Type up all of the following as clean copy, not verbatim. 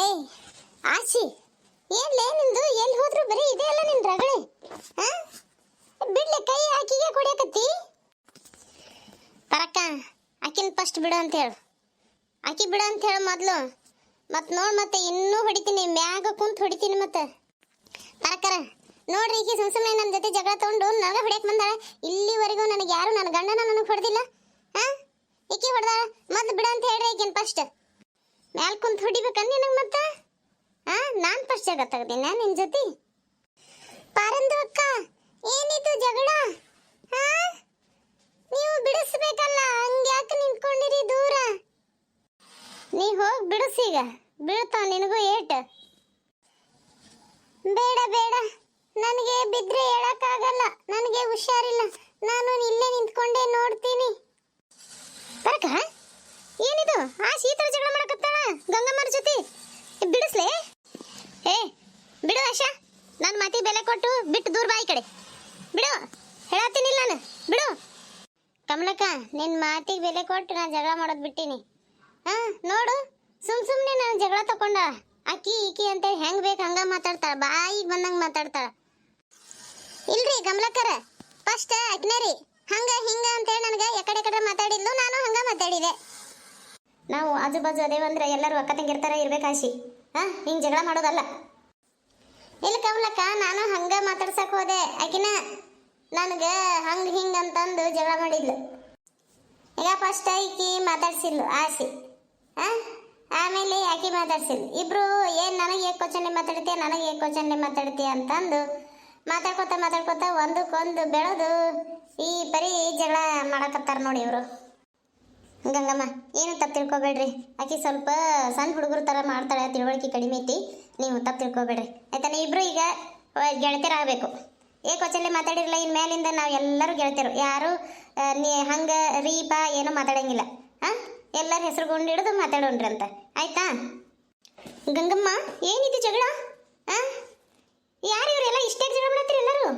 ಏಯ್ ಆಶಿ, ಏನ್ಲೇ ನಿಂದು? ಎಲ್ಲಿ ಹೋದ್ರು ಬರೀ ಇದೆ ಅಲ್ಲ ನಿನ್ ರಗಳೆ. ಬಿಡ್ಲೆ ಕೈ ಆಕಿಗೆ ಕೊಡ್ಯಾಕತ್ತಿ. ಪರಕ್ಕ ಆಕಿನ ಫಸ್ಟ್ ಬಿಡು ಅಂತ ಹೇಳು. ಆಕಿ ಬಿಡು ಅಂತ ಹೇಳು ಮೊದ್ಲು. ಮತ್ ನೋಡ್ ಮತ್ತೆ ಇನ್ನೂ ಹೊಡಿತೀನಿ, ಮ್ಯಾಗ ಕುಂತ್ ಹೊಡಿತೀನಿ ಮತ್ತೆ. ಪರಕ್ಕರ ನೋಡ್ರಿ, ಈಕಿ ಸುಮ್ಸುಮ್ನೆ ನನ್ನ ಜೊತೆ ಜಗಳ ತಗೊಂಡು ನನಗೆ ಹೊಡ್ಯಾಕ್ ಬಂದಾಳ. ಇಲ್ಲಿವರೆಗೂ ನನಗೆ ಯಾರು ನನ್ನ ಗಂಡನ ನನಗೆ ಹೊಡೆದಿಲ್ಲ. ಈಕಿ ಹೊಡೆದಾಳ, ಮೊದ್ಲು ಬಿಡು ಅಂತ ಹೇಳ್ರಿ ಈಕಿನ ಫಸ್ಟ್. ಮ್ಯಾಲ್ ಕುಂತ್ ಹೊಡಿಬೇಕನ್ ನಿನಗೆ ಮತ್ತೆ? ನಾನ್ ಫಸ್ಟ್ ಜಗಳ ತಗದೀನ ನಿನ್ ಜೊತೆ? ಪಾರಂದು ಅಕ್ಕ, ಏನಿದು ಜಗಳ? ನೀವು ಬಿಡಿಸ್ಬೇಕಲ್ಲ, ಹಂಗ್ಯಾಕೆ ನಿಂತ್ಕೊಂಡಿರಿ ದೂರ? ನೀ ಹೋಗಿ ಬಿಡಿಸೀಗ, ಬೀಳ್ತಾವ ನಿನಗೂ ಏಟ್. ಬೇಡ ಬೇಡ, ನನಗೆ ಬಿದ್ರೆ ಹೇಳಕ್ಕಾಗಲ್ಲ, ನನಗೆ ಹುಷಾರಿಲ್ಲ, ನಾನು ಇಲ್ಲೇ ನಿಂತ್ಕೊಂಡೇ ನೋಡ್ತೀನಿ. ಬರಕ ಏನಿದು? ಶೀತಳ ಜಗಳ ಮಾಡಕತ್ತಾಳ ಗಂಗಮ್ಮರ ಜೊತೆ. ಬಿಡಿಸ್ಲೇ? ಬಿಡು ಆಶಾ, ನನ್ನ ಮಾತಿಗೆ ಬೆಲೆ ಕೊಟ್ಟು ಬಿಟ್ಟು ದೂರ ಬಾಯಿ ಕಡೆ ಬಿಡು. ಹೇಳತ್ತೀನಿಲ್ಲ ನಾನು, ಬಿಡು. ಕಮಲಕ್ಕ, ನಿನ್ನ ಮಾತಿಗೆ ಬೆಲೆ ಕೊಟ್ಟು ನಾನು ಜಗಳ ಮಾಡೋದು ಬಿಟ್ಟಿನಿ. ನೋಡು, ಸುಮ್ಮನೆ ನಾನು ಜಗಳ ತಕೊಂಡ ಅಕ್ಕಿ ಈಕಿ ಅಂತೇಳಿ ಹೆಂಗ್ ಬೇಕು ಹಂಗ ಮಾತಾಡ್ತಾಳ, ಬಾಯಿಗೆ ಬಂದಂಗೆ ಮಾತಾಡ್ತಾಳ. ಇಲ್ರಿ ಕಮಲಕ್ಕರ, ಫಸ್ಟ್ ಅಕ್ನೇರಿ ಹಂಗ ಹಿಂಗ ಅಂತೇಳಿ ನನಗೆ ಎಕಡೆ ಮಾತಾಡಿದ್ಲು, ನಾನು ಹಂಗ ಮಾತಾಡಿದೆ. ನಾವು ಆಜು ಬಾಜು ಅದೇವಂದ್ರೆ ಎಲ್ಲರೂ ಅಕ್ಕ ತಂಗಿರ್ತಾರ ಇರ್ಬೇಕಾಶಿ. ಹಿಂಗ್ ಜಗಳ ಮಾಡೋದಲ್ಲ. ಇಲ್ಲ ಕಮಲಕ್ಕ, ನಾನು ಹಂಗ ಮಾತಾಡ್ಸಕ್ ಹೋದೆ. ಆಕಿನ ನನಗೆ ಹಂಗ ಹಿಂಗ ಅಂತಂದು ಜಗಳ ಮಾಡಿದ್ಲು. ಈಗ ಫಸ್ಟ್ ಈಕಿ ಮಾತಾಡ್ಸಿದ್ಲು ಆಶಿ, ಆಮೇಲೆ ಆಕಿ ಮಾತಾಡ್ಸಿದ್ಲು. ಇಬ್ರು ಏನ್ ನನಗೆ ಏಕ್ ಕ್ವಶನ್ಲೆ ಮಾತಾಡ್ತೀಯ, ನನಗೆ ಏಕ್ ಕ್ವಶನ್ಲೆ ಮಾತಾಡ್ತೀಯ ಅಂತಂದು ಮಾತಾಡ್ಕೋತ ಒಂದಕ್ಕೊಂದು ಬೆಳೆದು ಈ ಪರಿ ಜಗಳ ಮಾಡಕತ್ತಾರ ನೋಡಿ ಇವರು. ಗಂಗಮ್ಮ, ಏನು ತಪ್ಪು ತಿಳ್ಕೊಬೇಡ್ರಿ. ಆಕಿ ಸ್ವಲ್ಪ ಸಣ್ಣ ಹುಡುಗರು ಥರ ಮಾಡ್ತಾಳೆ, ತಿಳುವಳಿಕೆ ಕಡಿಮೆ ಐತಿ. ನೀವು ತಪ್ಪು ತಿಳ್ಕೊಬೇಡ್ರಿ ಆಯ್ತಾ? ನೀವಿಬ್ರು ಈಗ ಗೆಳತಿಯರಾಗಬೇಕು. ಏಕವಚನಲೆ ಮಾತಾಡಿರಲ್ಲ, ಇನ್ ಮೇಲಿಂದ ನಾವು ಎಲ್ಲರೂ ಗೆಳತಿಯರು. ಯಾರು ಹಂಗ ರೀಪ ಏನೂ ಮಾತಾಡಂಗಿಲ್ಲ. ಎಲ್ಲರ ಹೆಸರುಗೊಂಡು ಹಿಡಿದು ಮಾತಾಡೋಣ್ರಿ ಅಂತ, ಆಯ್ತಾ? ಗಂಗಮ್ಮ, ಏನಿದು ಜಗಳ? ಯಾರು ಇವರೆಲ್ಲ ಇಷ್ಟೇ ಜಗಳ ಮಾಡತ್ತೀರಿ ಎಲ್ಲರೂ?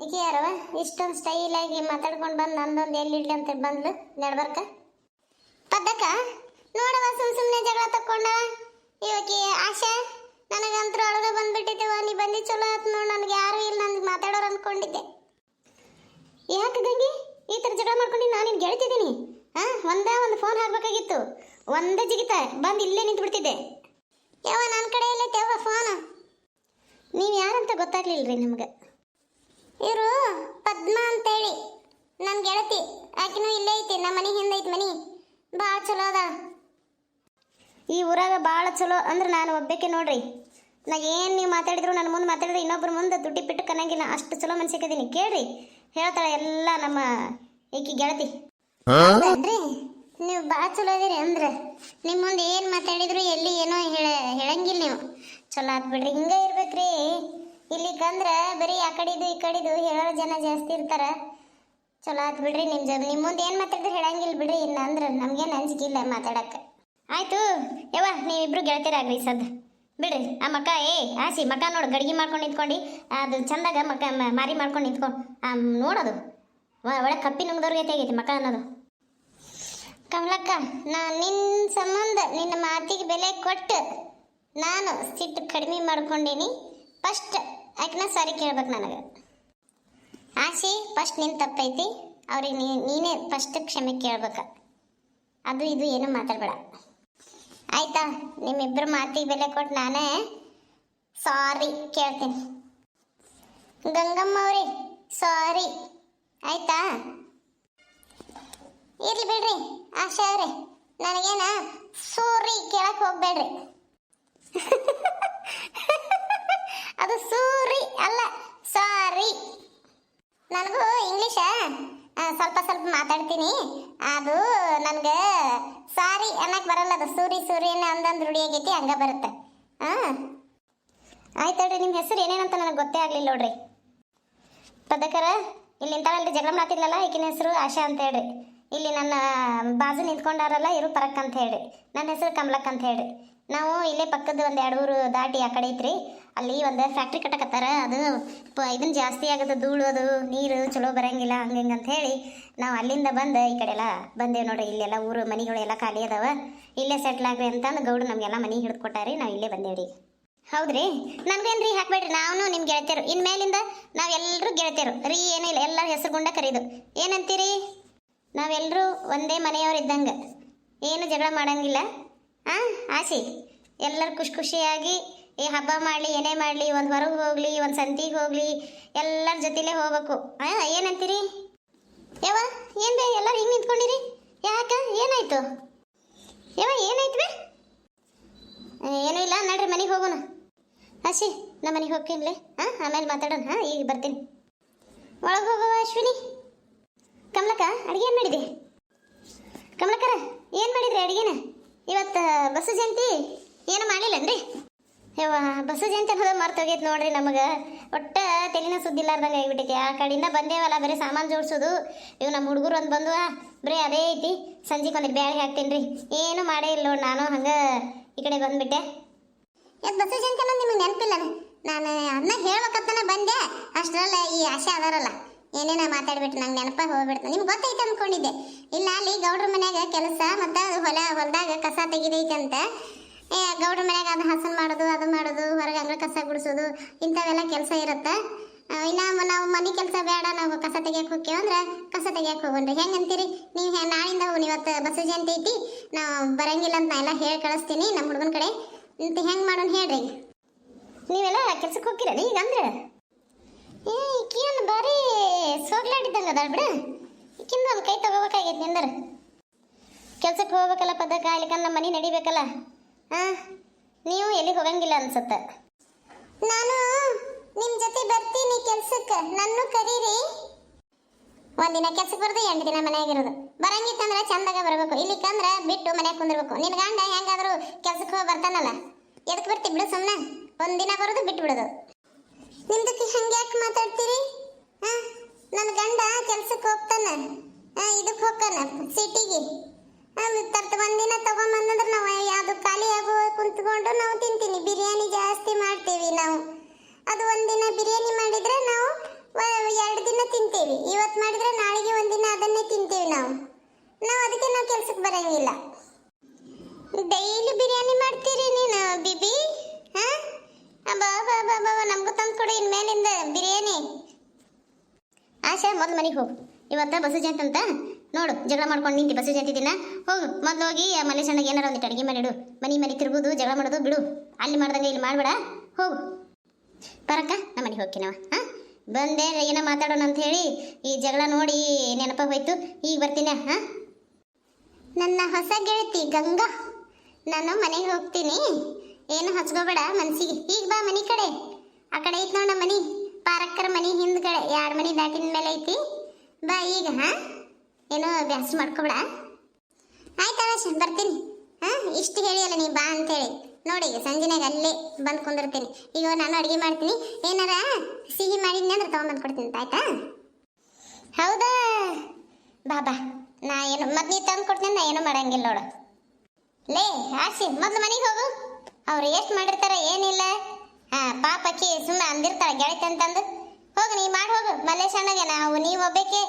ಈಗ ಯಾರವ ಇಷ್ಟೊಂದು ಸ್ಟೈಲಾಗಿ ಮಾತಾಡ್ಕೊಂಡು ಬಂದು ನಂದೊಂದು ಎಲ್ಲಿಡ್ಲಿ ಅಂತ ಬಂದ್ಲು ನಡ್ಬರ್ಕ ಪದ್ದಕ್ಕ. ನೋಡವ, ಸುಮ್ಮನೆ ಜಗಳ ತಕ್ಕೊಂಡ ಇವಕ್ಕೆ ಆಶಾ. ನನಗಂತೂ ಅಳಗ ಬಂದ್ಬಿಟ್ಟಿದ್ದೆವ. ನೀ ಬಂದಿ ಚಲೋ ಆಯ್ತು ನೋಡು, ನನಗೆ ಯಾರು ಇಲ್ಲ, ನನಗೆ ಮಾತಾಡೋರು ಅಂದ್ಕೊಂಡಿದ್ದೆ. ಯಾಕೆ ಗಂಗಿ ಈ ಥರ ಜಗಳ ಮಾಡ್ಕೊಂಡು ನಾನು ನಿನ್ಗೆ ಗೆಳ್ತಿದ್ದೀನಿ? ಒಂದು ಫೋನ್ ಹಾಕ್ಬೇಕಾಗಿತ್ತು, ಒಂದೇ ಜಿಗಿತ ಬಂದು ಇಲ್ಲೇ ನಿಂತು ಬಿಡ್ತಿದ್ದೆ. ಯಾವ ನನ್ನ ಕಡೆ ಎಲ್ಲೈತೆ ಯಾವ ಫೋನ್? ನೀವು ಯಾರಂತ ಗೊತ್ತಾಗ್ಲಿಲ್ರಿ ನಮ್ಗೆ. ಇವರು ಪದ್ಮಾ ಅಂತೇಳಿ ನನ್ನ ಗೆಳತಿ. ಆಕಿನೂ ಇಲ್ಲೇ ಐತಿ, ನಮ್ಮ ಮನೆ ಹಿಂದೆ ಐತಿ ಮನಿ. ಭಾಳ ಚಲೋ ಅದ ಈ ಊರಾಗ, ಭಾಳ ಚಲೋ ಅಂದ್ರೆ ನಾನು ಒಬ್ಬಕ್ಕೆ ನೋಡ್ರಿ. ನಾ ಏನು ನೀವು ಮಾತಾಡಿದ್ರು ನನ್ನ ಮುಂದೆ ಮಾತಾಡಿದ್ರೆ ಇನ್ನೊಬ್ರ ಮುಂದೆ ದುಡ್ಡಿ ಬಿಟ್ಟು ಕನ್ನಂಗಿಲ್ಲ, ಅಷ್ಟು ಚಲೋ ಮನ್ಸಿಕದೀನಿ. ಕೇಳ್ರಿ, ಹೇಳ್ತಾಳೆ ಎಲ್ಲ ನಮ್ಮ ಈಕಿ ಗೆಳತಿ. ಅಂದ್ರೆ ನೀವು ಭಾಳ ಚಲೋ ಅದೀರಿ. ಅಂದ್ರೆ ನಿಮ್ಮ ಮುಂದೆ ಏನು ಮಾತಾಡಿದ್ರು ಎಲ್ಲಿ ಏನೋ ಹೇಳಂಗಿಲ್ಲ ನೀವು. ಚಲೋ ಆತ್ ಬಿಡ್ರಿ, ಹಿಂಗೆ ಇರ್ಬೇಕ್ರಿ. ಇಲ್ಲಿಗಂದ್ರೆ ಬರೀ ಆ ಕಡಿದು ಈ ಕಡಿದು ಹೇಳೋ ಜನ ಜಾಸ್ತಿ ಇರ್ತಾರ. ಚಲೋ ಆತ್ ಬಿಡ್ರಿ. ನಿಮ್ಮ ಮುಂದೆ ಏನು ಮಾತಾಡಿದ್ರೆ ಹೇಳಂಗಿಲ್ಲ ಬಿಡ್ರಿ. ಇಲ್ಲ ಅಂದ್ರೆ ನಮ್ಗೇನು ಅಂಜಿಕಿಲ್ಲ ಮಾತಾಡಕ್ಕೆ. ಆಯ್ತು ಯವ್ವ, ನೀವಿಬ್ರು ಗೆಳತಿಯರಾಗ್ರಿ ಸದ್ ಬಿಡ್ರಿ. ಆ ಮಕ್ಕ ಆಸಿ ಮಕ್ಕ ನೋಡು, ಗಡಿಗೆ ಮಾಡ್ಕೊಂಡು ನಿಂತ್ಕೊಂಡು ಅದು ಚಂದಾಗ ಮಕ್ಕ ಮಾರಿ ಮಾಡ್ಕೊಂಡು ನಿಂತ್ಕೊಂಡು ನೋಡೋದು ಒಳ್ಳೆ ಕಪ್ಪಿ ನುಂಗ್ದವ್ರಿಗೆ ತೆಗೈತಿ ಮಕ್ಕ ಅನ್ನೋದು. ಕಮಲಕ್ಕ, ನಿನ್ನ ಸಂಬಂಧ ನಿನ್ನ ಮಾತಿಗೆ ಬೆಲೆ ಕೊಟ್ಟು ನಾನು ಸಿಟ್ಟು ಕಡಿಮೆ ಮಾಡ್ಕೊಂಡೀನಿ. ಫಸ್ಟ್ ಆಕಿನ ಸಾರಿ ಕೇಳ್ಬೇಕು ನನಗೆ. ಆಶಿ, ಫಸ್ಟ್ ನಿನ್ನ ತಪ್ಪೈತಿ, ಅವ್ರಿಗೆ ನೀನೇ ಫಸ್ಟ್ ಕ್ಷಮೆ ಕೇಳ್ಬೇಕ. ಅದು ಇದು ಏನು ಮಾತಾಡಬೇಡ, ಆಯ್ತಾ? ನಿಮ್ಮಿಬ್ಬರು ಮಾತಿಗೆ ಬೆಲೆ ಕೊಟ್ಟು ನಾನೇ ಸಾರಿ ಕೇಳ್ತೀನಿ. ಗಂಗಮ್ಮ ಅವ್ರಿ, ಸಾರಿ ಆಯ್ತಾ? ಇರ್ಲಿ ಬಿಡ್ರಿ ಆಶಾ ಅವ್ರೆ, ನನಗೇನ ಸೂರಿ ಕೇಳಕ್ಕೆ ಹೋಗ್ಬೇಡ್ರಿ. ಅದು ಸೂರಿ ಅಲ್ಲ, ಸಾರಿ. ನನಗೂ ಇಂಗ್ಲೀಷ ಸ್ವಲ್ಪ ಮಾತಾಡ್ತೀನಿ. ಅದು ನನಗೆ ಸಾರಿ ಅನ್ನಕ್ಕೆ ಬರಲ್ಲ. ಅದು ಸೂರಿನ ಅಂದಂದು ರೂಢಿ ಆಗೈತಿ, ಹಂಗ ಬರುತ್ತೆ. ಆಯ್ತು ಹೇಳ್ರಿ, ನಿಮ್ಮ ಹೆಸರು ಏನೇನಂತ ನನಗೆ ಗೊತ್ತೇ ಆಗಲಿಲ್ಲ ನೋಡ್ರಿ. ಪದಕರ ಇಲ್ಲಿ ನಿಂತಾಳಲ್ರಿ ಜಗಳ ಮಾಡ್ತಿದ್ಲಲ್ಲ, ಈಕಿನ ಹೆಸರು ಆಶಾ ಅಂತ ಹೇಳ್ರಿ. ಇಲ್ಲಿ ನನ್ನ ಬಾಜು ನಿಂತ್ಕೊಂಡಾರಲ್ಲ ಇರು ಪರಕ್ ಅಂತ ಹೇಳ್ರಿ. ನನ್ನ ಹೆಸರು ಕಮಲಕ್ ಅಂತ ಹೇಳ್ರಿ. ನಾವು ಇಲ್ಲೇ ಪಕ್ಕದ ಒಂದು 2 ಊರು ದಾಟಿ ಆ ಕಡೆ ಐತ್ರಿ. ಅಲ್ಲಿ ಒಂದು ಫ್ಯಾಕ್ಟ್ರಿ ಕಟ್ಟಕತ್ತಾರ. ಅದು ಇದನ್ನ ಜಾಸ್ತಿ ಆಗತ್ತೆ, ಧೂಳು ಅದು ನೀರು ಚಲೋ ಬರಂಗಿಲ್ಲ ಹಂಗೆ ಹಿಂಗೆ ಅಂತ ಹೇಳಿ ನಾವು ಅಲ್ಲಿಂದ ಬಂದು ಈ ಕಡೆ ಎಲ್ಲ ಬಂದೇವು ನೋಡ್ರಿ. ಇಲ್ಲೆಲ್ಲ ಊರು ಮನೆಗಳೆಲ್ಲ ಖಾಲಿ ಅದಾವ, ಇಲ್ಲೇ ಸೆಟ್ಲ್ ಆಗ್ರಿ ಅಂತಂದು ಗೌಡ್ರು ನಮಗೆಲ್ಲ ಮನೆ ಹಿಡಿದು ಕೊಟ್ಟಾರಿ. ನಾವು ಇಲ್ಲೇ ಬಂದೇವ್ರಿ. ಹೌದ್ರಿ, ನನ್ಗೇನ್ರಿ ಹಾಕ್ಬೇಡ್ರಿ, ನಾವು ನಿಮ್ಮ ಗೆಳತಿಯರು. ಇನ್ಮೇಲಿಂದ ನಾವೆಲ್ಲರೂ ಗೆಳತಿಯರು ರೀ, ಏನಿಲ್ಲ ಎಲ್ಲರ ಹೆಸರು ಗುಂಡ ಕರೀದು. ಏನಂತೀರಿ? ನಾವೆಲ್ಲರೂ ಒಂದೇ ಮನೆಯವ್ರು ಇದ್ದಂಗೆ, ಏನು ಜಗಳ ಮಾಡಂಗಿಲ್ಲ. ಆಶಿ ಎಲ್ಲರೂ ಖುಷಿ ಖುಷಿಯಾಗಿ ಈ ಹಬ್ಬ ಮಾಡಲಿ, ಏನೇ ಮಾಡಲಿ, ಒಂದು ಹೊರಗೆ ಹೋಗಲಿ, ಒಂದು ಸಂತಿಗೆ ಹೋಗಲಿ, ಎಲ್ಲರ ಜೊತೆಲೇ ಹೋಗ್ಬೇಕು. ಏನಂತೀರಿ? ಯವ್ವ ಏನು ಬೇ ಎಲ್ಲರೂ ಹಿಂಗೆ ನಿಂತ್ಕೊಂಡಿರಿ? ಯಾಕ ಏನಾಯ್ತು? ಯವ್ವ ಏನಾಯ್ತು ಬೇ? ಏನೂ ಇಲ್ಲ, ನಡ್ರಿ ಮನೆಗೆ ಹೋಗೋಣ. ಆಶಿ ನಮ್ಮ ಮನೆಗೆ ಹೋಗ್ತೀನಿಲೆ, ಆಮೇಲೆ ಮಾತಾಡೋಣ. ಈಗ ಬರ್ತೀನಿ. ಒಳಗೆ ಹೋಗುವ ಅಶ್ವಿನಿ. ಕಮಲಕ್ಕ ಅಡುಗೆ ಏನು ಮಾಡಿದೆ? ಕಮಲಕ್ಕರ ಏನು ಮಾಡಿದ್ರಿ ಅಡುಗೆನ? ಇವತ್ತು ಬಸವ ಜಯಂತಿ ಏನು ಮಾಡಲಿಲ್ಲನ್ರಿ? ಯವ್ವ ಬಸವ ಜಯಂತಿ ಅನ್ನೋದು ಮರ್ತೋಗೈತೆ ನೋಡ್ರಿ. ನಮಗೆ ಒಟ್ಟು ತೆಲಿನ ಸುದ್ದಿಲ್ಲಾರ್ದಂಗೆ ಆಗಿಬಿಟ್ಟೈತಿ. ಆ ಕಡೆಯಿಂದ ಬಂದೇವಲ್ಲ, ಬರೀ ಸಾಮಾನು ಜೋಡಿಸೋದು. ಇವು ನಮ್ಮ ಹುಡುಗರು ಒಂದು ಬಂದುವ ಬರೀ ಅದೇ ಐತಿ. ಸಂಜೆಗೆ ಒಂದಿಟ್ಟು ಬ್ಯಾಳೆ ಹಾಕ್ತೀನಿ ರೀ. ಏನು ಮಾಡೇ ಇಲ್ಲ ನೋಡಿ, ನಾನು ಹಂಗೆ ಈ ಕಡೆ ಬಂದುಬಿಟ್ಟೆ. ಯಾಕೆ ಬಸವ ಜಯಂತಿ ಅನ್ನೋದು ನಿಮಗೆ ನೆನಪಿಲ್ಲ? ನಾನು ಅದನ್ನ ಹೇಳ್ಬೇಕಂತನ ಬಂದೆ, ಅಷ್ಟರಲ್ಲ ಈ ಆಶೆ ಅದಾರಲ್ಲ ಏನೇನ ಮಾತಾಡ್ಬಿಟ್ಟು ನಂಗೆ ನೆನಪ ಹೋಗ್ಬಿಡ್ತು. ನಿಮ್ಗೆ ಗೊತ್ತೈತೆ ಅಂದ್ಕೊಂಡಿದ್ದೆ. ಇಲ್ಲ ಅಲ್ಲಿ ಗೌಡ್ರ ಮನ್ಯಾಗ ಕೆಲಸ ಮತ್ತು ಹೊಲದಾಗ ಕಸ ತೆಗಿದೈತೆ ಅಂತ. ಗೌಡ್ರ ಮನ್ಯಾಗ ಅದು ಹಸನ್ ಮಾಡೋದು, ಅದು ಮಾಡೋದು, ಹೊರಗೆ ಅಂಗಳ ಕಸ ಗುಡಿಸೋದು, ಇಂಥವೆಲ್ಲ ಕೆಲಸ ಇರುತ್ತೆ. ಇನ್ನು ನಾವು ಮನೆ ಕೆಲಸ ಬೇಡ, ನಾವು ಕಸ ತೆಗಿಯಕ್ಕೆ ಹೋಗ್ತೀವಿ ಅಂದ್ರೆ ಕಸ ತೆಗಿಯಕ್ಕೆ ಹೋಗೋಣ್ರಿ. ಹೆಂಗೆ ಅಂತೀರಿ ನೀವು? ನಾಳಿಂದ ಇವತ್ತು ಬಸವ ಜಯಂತಿ ಐತಿ, ನಾವು ಬರಂಗಿಲ್ಲ ಅಂತ ನಾ ಎಲ್ಲ ಹೇಳಿ ಕಳಿಸ್ತೀನಿ ನಮ್ಮ ಹುಡುಗನ ಕಡೆ. ಇಂತ ಹೆಂಗೆ ಮಾಡೋಣ ಹೇಳ್ರಿ? ನೀವೆಲ್ಲ ಕೆಲ್ಸಕ್ಕೆ ಹೋಗ್ತೀರ ಈಗ? ಅಂದ್ರೆ ಈಕಿಯನ್ನು ಭಾರಿ ಸೋಗ್ಲಾಡಿದ್ದಂಗೆ ಅದಾಳ ಬಿಡ. ಈಕಿಂದ ಒಂದು ಕೈ ತಗೋಬೇಕಾಗೈತಿ ನಿಂದರ. ಕೆಲ್ಸಕ್ಕೆ ಹೋಗ್ಬೇಕಲ್ಲ ಪದಕ, ಇಲ್ಲಿಕಂದ್ರೆ ನಮ್ಮ ಮನೆ ನಡಿಬೇಕಲ್ಲ. ನೀವು ಎಲ್ಲಿಗೆ ಹೋಗಂಗಿಲ್ಲ ಅನ್ಸುತ್ತೆ. ನಾನು ನಿಮ್ಮ ಜೊತೆ ಬರ್ತೀನಿ ಕೆಲ್ಸಕ್ಕೆ, ನನ್ನೂ ಕರೀರಿ. ಒಂದಿನ ಕೆಲ್ಸಕ್ಕೆ ಬರೋದು, 8 ದಿನ ಮನೆಯಾಗಿರೋದು. ಬರಂಗಿತ್ತಂದ್ರೆ ಚಂದಾಗ ಬರಬೇಕು, ಇಲ್ಲಿಕಂದ್ರೆ ಬಿಟ್ಟು ಮನ್ಯಾಗ ಕುಂದಿರ್ಬೇಕು. ನಿನ್ನ ಗಂಡ ಹೆಂಗಾದರೂ ಕೆಲ್ಸಕ್ಕೆ ಹೋಗಿ ಬರ್ತಾನಲ್ಲ, ಎದಕ್ಕೆ ಬರ್ತಿ ಬಿಡು, ಸುಮ್ಮನೆ ಒಂದಿನ ಬರೋದು ಬಿಟ್ಟು ಬಿಡೋದು. ನಿಮ್ದಕ್ಕೆ ಹಂಗೆ ಯಾಕೆ ಮಾತಾಡ್ತೀರಿ? ನನ್ನ ಗಂಡ ಕೆಲ್ಸಕ್ಕೆ ಹೋಗ್ತಾನೆ, ಇದಕ್ಕೆ ಹೋಗ್ತಾನ ಸಿಟಿಗೆ. ಒಂದಿನ ತಗೊಂಬಂದ್ರೆ ನಾವು ಯಾವುದು ಖಾಲಿ ಆಗೋ ಕುಂತ್ಕೊಂಡು ನಾವು ತಿಂತೀನಿ. ಬಿರಿಯಾನಿ ಜಾಸ್ತಿ ಮಾಡ್ತೀವಿ ನಾವು. ಅದು ಒಂದಿನ ಬಿರಿಯಾನಿ ಮಾಡಿದ್ರೆ ನಾವು 2 ದಿನ ತಿಂತೀವಿ. ಇವತ್ತು ಮಾಡಿದ್ರೆ ನಾಳೆಗೆ ಒಂದಿನ ಅದನ್ನೇ ತಿಂತೀವಿ ನಾವು. ಅದಕ್ಕೆ ನಾವು ಕೆಲ್ಸಕ್ಕೆ ಬರಂಗಿಲ್ಲ. ಡೈಲಿ ಬಿರಿಯಾನಿ ಮಾಡ್ತೀರಿ ನೀನು ಬಿಬಿ? ನಮಗೂ ತಂದು ಕೊಡು ಇನ್ಮೇಲಿಂದ ಬಿರಿಯಾನಿ. ಆಶಾ ಮೊದಲು ಮನೆಗೆ ಹೋಗು. ಇವತ್ತ ಬಸವ ಜಯಂತಿ ಅಂತ ನೋಡು, ಜಗಳ ಮಾಡ್ಕೊಂಡು ನಿಂತಿ ಬಸವ ಜಯಂತಿ ದಿನ. ಹೋಗು ಮೊದಲು ಹೋಗಿ ಆ ಮಲ್ಲೇಶಣ್ಣಗೆ ಏನಾರ ಒಂದಿಟ್ಟು ಅಡುಗೆ ಮಾಡಿಡು. ಮನೆ ತಿರುಗೋದು ಜಗಳ ಮಾಡೋದು ಬಿಡು. ಅಲ್ಲಿ ಮಾಡ್ದಂಗೆ ಇಲ್ಲಿ ಮಾಡಬೇಡ, ಹೋಗು. ಬರಕ್ಕ ನಮ್ಮ ಮನೆಗೆ ಹೋಗ್ತೀನವ. ಬಂದೆ ಏನೋ ಮಾತಾಡೋಣ ಅಂತ ಹೇಳಿ ಈ ಜಗಳ ನೋಡಿ ನೆನಪ ಹೋಯ್ತು. ಈಗ ಬರ್ತೀನಿ. ನನ್ನ ಹೊಸ ಗೆಳತಿ ಗಂಗಾ, ನಾನು ಮನೆಗೆ ಹೋಗ್ತೀನಿ, ಏನು ಹಚ್ಕೋಬೇಡ ಮನ್ಸಿಗೆ. ಈಗ ಬಾ ಮನೆ ಕಡೆ. ಆ ಕಡೆ ಐತಿ ನೋಡ ಮನೆ, ಪಾರಕ್ಕರ ಮನೆ ಹಿಂದ್ಗಡೆ 2 ಮನೆ ದಾಟಿನ ಮೇಲೆ ಐತಿ. ಬಾ ಈಗ. ಏನೋ ಬ್ಯಾಸ್ ಮಾಡ್ಕೋಬೇಡ. ಆಯ್ತು ಬರ್ತೀನಿ. ಇಷ್ಟು ಹೇಳಿ ಅಲ್ಲ ನೀ ಬಾ ಅಂತೇಳಿ. ನೋಡಿ ಈಗ ಸಂಜೆನಾಗ ಅಲ್ಲೇ ಬಂದು ಕುಂದಿರ್ತೀನಿ. ಈಗ ನಾನು ಅಡುಗೆ ಮಾಡ್ತೀನಿ, ಏನಾರ ಸಿಹಿ ಮಾಡಿದ್ನಿ ಅಂದ್ರೆ ತೊಗೊಂಬಂದು ಕೊಡ್ತೀನಿ. ಆಯ್ತಾ? ಹೌದಾ, ಬಾ ಬಾ. ನಾ ಏನು ಮತ್ತೆ ನೀ ತಂದು ಕೊಡ್ತೀನಿ, ನಾ ಏನೂ ಮಾಡಂಗಿಲ್ಲ ನೋಡು. ಲೇ ಆಶಿ, ಮೊದಲು ಮನೆಗೆ ಹೋಗು. ಅವ್ರು ಎಷ್ಟು ಮಾಡಿರ್ತಾರ ಏನಿಲ್ಲ. ಪಾಪಕ್ಕಿ ಸುಮ್ಮನೆ ಅಂದಿರ್ತಾಳೆ ಗೆಳತಿ ಅಂತಂದು. ಹೋಗು ನೀ ಮಾಡಿ ಹೋಗು. ಮಲ್ಲೇಶಣ್ಣಗೆ ನೀವು ಒಬ್ಬಕ್ಕೆ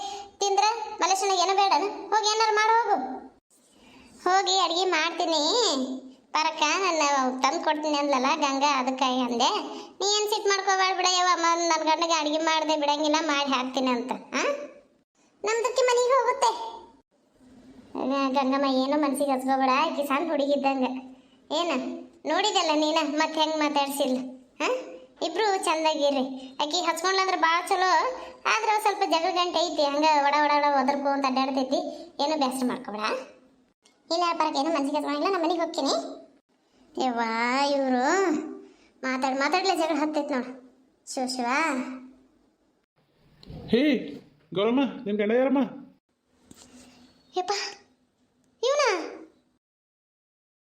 ತಿಂದ್ರೆ ಮಲ್ಲೇಶಣ್ಣಗೆ ಏನೋ ಬೇಡ, ಹೋಗಿ ಏನಾರು ಮಾಡಿ ಹೋಗು. ಹೋಗಿ ಅಡುಗೆ ಮಾಡ್ತೀನಿ. ಪರಕ್ಕ ನನ್ನ ತಂದು ಕೊಡ್ತೀನಿ ಅಂದ್ಲಲ್ಲ ಗಂಗಾ, ಅದಕ್ಕೆ ಅಂದೆ. ನೀ ಏನು ಸಿಟ್ಟು ಮಾಡ್ಕೋಬೇಡ ಬಿಡ ಯವ್ವ. ನನ್ನ ಗಂಡಗೆ ಅಡುಗೆ ಮಾಡದೆ ಬಿಡಂಗಿಲ್ಲ, ಮಾಡಿ ಹಾಕ್ತೀನಿ ಅಂತ. ನಮ್ದಕ್ಕೆ ಮನೆಗೆ ಹೋಗುತ್ತೆ. ಗಂಗಮ್ಮ ಏನು ಮನ್ಸಿಗೆ ಹಚ್ಕೋಬೇಡ, ಆಕಿ ಸಣ್ಣ ಹುಡುಗಿದ್ದಂಗೆ. ಏನು ನೋಡಿದಲ್ಲ ನೀನು, ಮತ್ತೆ ಹೆಂಗೆ ಮಾತಾಡ್ಸಿಲ್ಲ. ಇಬ್ರು ಚಂದಾಗಿರ್ರಿ. ಆಕಿ ಹಚ್ಕೊಂಡ್ಲಂದ್ರೆ ಭಾಳ ಚಲೋ, ಆದ್ರೆ ಸ್ವಲ್ಪ ಜಗಳ ಗಂಟೆ ಐತಿ, ಹಂಗೆ ಒಡ ಒದರ್ಕೋ ಅಂತ ಅಡ್ಡಾಡ್ತೈತಿ. ಏನು ಬೇಸರ ಮಾಡ್ಕೋಬೇಡ. ಇಲ್ಲ ಪರಕ್ಕೆ ಏನು ಮನ್ಸಿಗೆ ಹಚ್ಕೊಂಡಿಲ್ಲ, ನಮ್ಮ ಮನೆಗೆ ಹೋಗ್ತೀನಿ. ಯವ್ವಾ ಇವರು ಮಾತಾಡ್ಲೇ ಜಗಳ ಹತ್ತೈತಿ ನೋಡು. ಶಿವ ಹೇ ಗೌರಮ್ಮ, ನಿಮ್ಮ ಗಂಡ ಯಾರಮ್ಮ? ಯಪ್ಪ